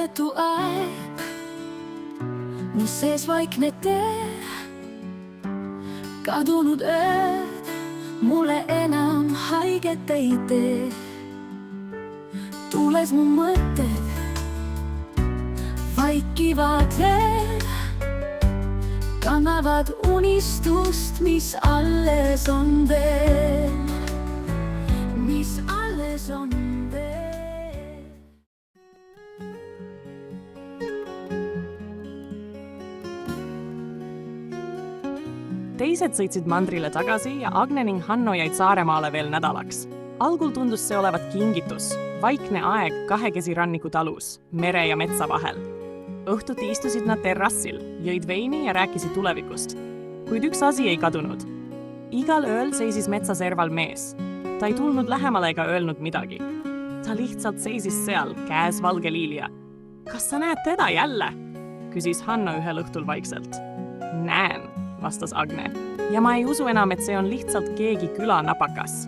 meeletu aeg, mu sees vaikne tee. Kadunud ööd mulle enam haiget ei tee. Tuules mu mõtted vaikivad veel, kannavad unistust, mis alles on veel, mis alles on veel. Teised sõitsid mandrile tagasi ja Agne ning Hanno jäid Saaremaale veel nädalaks. Algul tundus see olevat kingitus, vaikne aeg kahekesi ranniku talus, mere ja metsa vahel. Õhtuti istusid nad terrassil, jõid veini ja rääkisid tulevikust. Kuid üks asi ei kadunud. Igal ööl seisis metsaserval mees. Ta ei tulnud lähemale ega öelnud midagi. Ta lihtsalt seisis seal, käes valge liilia. Kas sa näed teda jälle? Küsis Hanno ühel õhtul vaikselt. Näen, vastas Agne. Ja ma ei usu enam, et see on lihtsalt keegi külanapakas.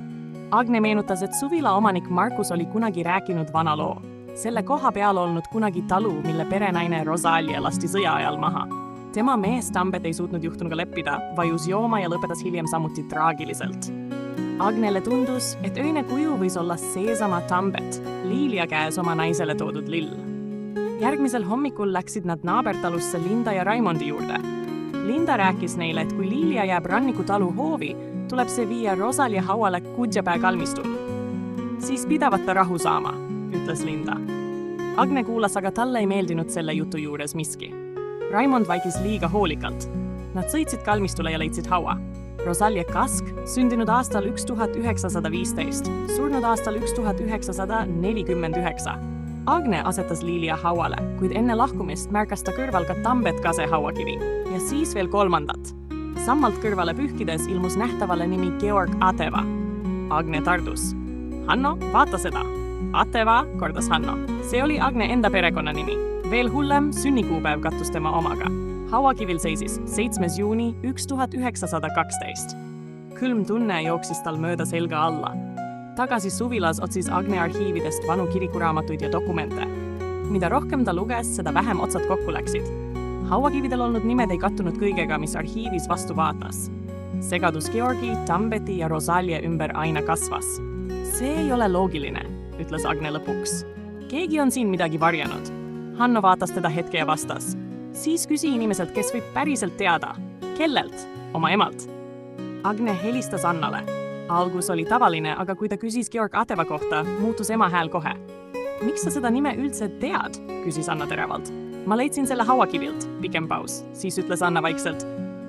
Agne meenutas, et suvila omanik Markus oli kunagi rääkinud vana loo. Selle koha peal olnud kunagi talu, mille perenaine Rosalie lasti sõja ajal maha. Tema mees Tambet ei suutnud juhtunuga leppida, vajus jooma ja lõpetas hiljem samuti traagiliselt. Agnele tundus, et öine kuju võis olla seesama Tambet, liilia käes oma naisele toodud lill. Järgmisel hommikul läksid nad naabertalusse Linda ja Raimondi juurde. Linda rääkis neile, et kui liilia jääb ranniku talu hoovi, tuleb see viia Rosalie hauale Kudjapää kalmistul. Siis pidavat ta rahu saama, ütles Linda. Agne kuulas, aga talle ei meeldinud selle jutu juures miski. Raimond vaikis liiga hoolikalt. Nad sõitsid kalmistule ja leidsid haua. Rosalie Kask, sündinud aastal 1915, surnud aastal 1949. Agne asetas liilia hauale, kuid enne lahkumist märkas ta kõrval ka Tambet Kase hauakivi ja siis veel kolmandat. Sammalt kõrvale pühkides ilmus nähtavale nimi Georg Ateva. Agne tardus. Hanno, vaata seda. Ateva, kordas Hanno. See oli Agne enda perekonnanimi. Veel hullem, sünnikuupäev kattus tema omaga. Hauakivil seisis 7. juuni 1912. Külm tunne jooksis tal mööda selga alla. Tagasi suvilas otsis Agne arhiividest vanu kirikuraamatuid ja dokumente. Mida rohkem ta luges, seda vähem otsad kokku läksid. Hauakividel olnud nimed ei kattunud kõigega, mis arhiivis vastu vaatas. Segadus Georgi, Tambeti ja Rosalie ümber aina kasvas. See ei ole loogiline, ütles Agne lõpuks. Keegi on siin midagi varjanud. Hanno vaatas teda hetke ja vastas. Siis küsi inimeselt, kes võib päriselt teada. Kellelt? Oma emalt. Agne helistas Annale. Algus oli tavaline, aga kui ta küsis Georg Ateva kohta, muutus ema hääl kohe. Miks sa seda nime üldse tead? Küsis Anna teravalt. Ma leidsin selle hauakivilt, pikem paus, siis ütles Anna vaikselt.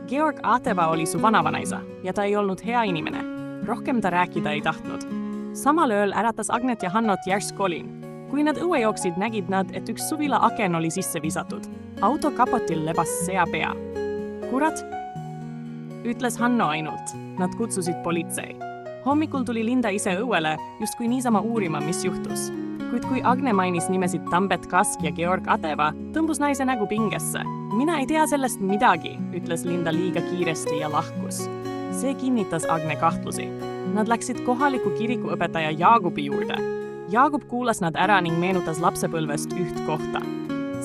Georg Ateva oli su vanavanaisa ja ta ei olnud hea inimene. Rohkem ta rääkida ei tahtnud. Samal ööl äratas Agnet ja Hannot järsk kolin. Kui nad õue jooksid, nägid nad, et üks suvila aken oli sisse visatud. Auto kapotil lebas sea pea. Kurat, ütles Hanno ainult. Nad kutsusid politsei. Hommikul tuli Linda ise õuele, justkui niisama uurima, mis juhtus. Kuid kui Agne mainis nimesid Tambet Kask ja Georg Ateva, tõmbus naise nägu pingesse. Mina ei tea sellest midagi, ütles Linda liiga kiiresti ja lahkus. See kinnitas Agne kahtlusi. Nad läksid kohaliku kirikuõpetaja Jaagupi juurde. Jaagub kuulas nad ära ning meenutas lapsepõlvest üht kohta.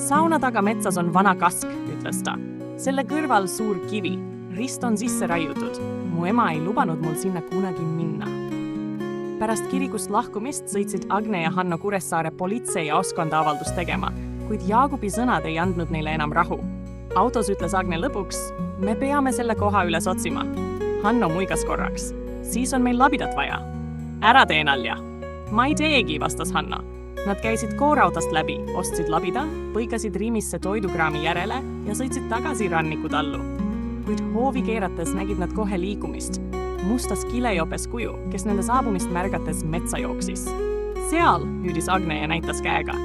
Sauna taga metsas on vana kask, ütles ta. Selle kõrval suur kivi. Rist on sisse raiutud. Mu ema ei lubanud mul sinna kunagi minna. Pärast kirikust lahkumist sõitsid Agne ja Hanno Kuressaare politseijaoskonda avaldust tegema, kuid Jaagupi sõnad ei andnud neile enam rahu. Autos ütles Agne lõpuks, me peame selle koha üles otsima. Hanno muigas korraks. Siis on meil labidat vaja. Ära tee nalja. Ma ei teegi, vastas Hanno. Nad käisid koorautast läbi, ostsid labida, põikasid Riimisse toidukraami järele ja sõitsid tagasi ranniku tallu. Kuid hoovi keerates nägid nad kohe liikumist. Mustas kilejopes kuju, kes nende saabumist märgates metsa jooksis. Seal, hüüdis Agne ja näitas käega.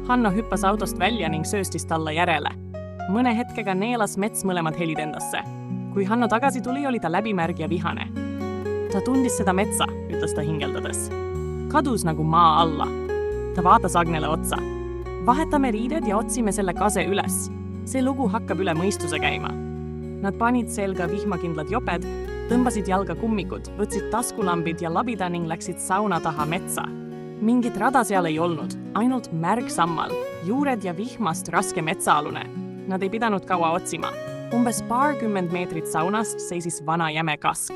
Hanno hüppas autost välja ning sööstis talle järele. Mõne hetkega neelas mets mõlemad helid endasse. Kui Hanno tagasi tuli, oli ta läbimärg ja vihane. Ta tundis seda metsa, ütles ta hingeldades. Kadus nagu maa alla. Ta vaatas Agnele otsa. Vahetame riided ja otsime selle kase üles. See lugu hakkab üle mõistuse käima. Nad panid selga vihmakindlad joped, tõmbasid jalga kummikud, võtsid taskulambid ja labida ning läksid sauna taha metsa. Mingit rada seal ei olnud, ainult märg sammal. juured ja vihmast raske metsaalune. Nad ei pidanud kaua otsima. Umbes paarkümmend meetrit saunast seisis vana jäme kask.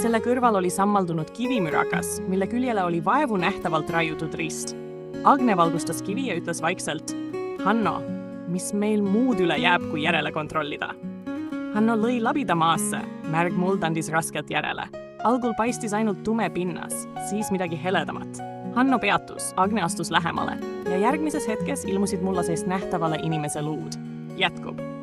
Selle kõrval oli sammaldunud kivimürakas, mille küljele oli vaevu nähtavalt raiutud rist. Agne valgustas kivi ja ütles vaikselt: Hanno, mis meil muud üle jääb, kui järele kontrollida? Hanno lõi labida maasse, märg muld andis raskelt järele. Algul paistis ainult tume pinnas, siis midagi heledamat. Hanno peatus, Agne astus lähemale ja järgmises hetkes ilmusid mulla seest nähtavale inimese luud. Jätkub.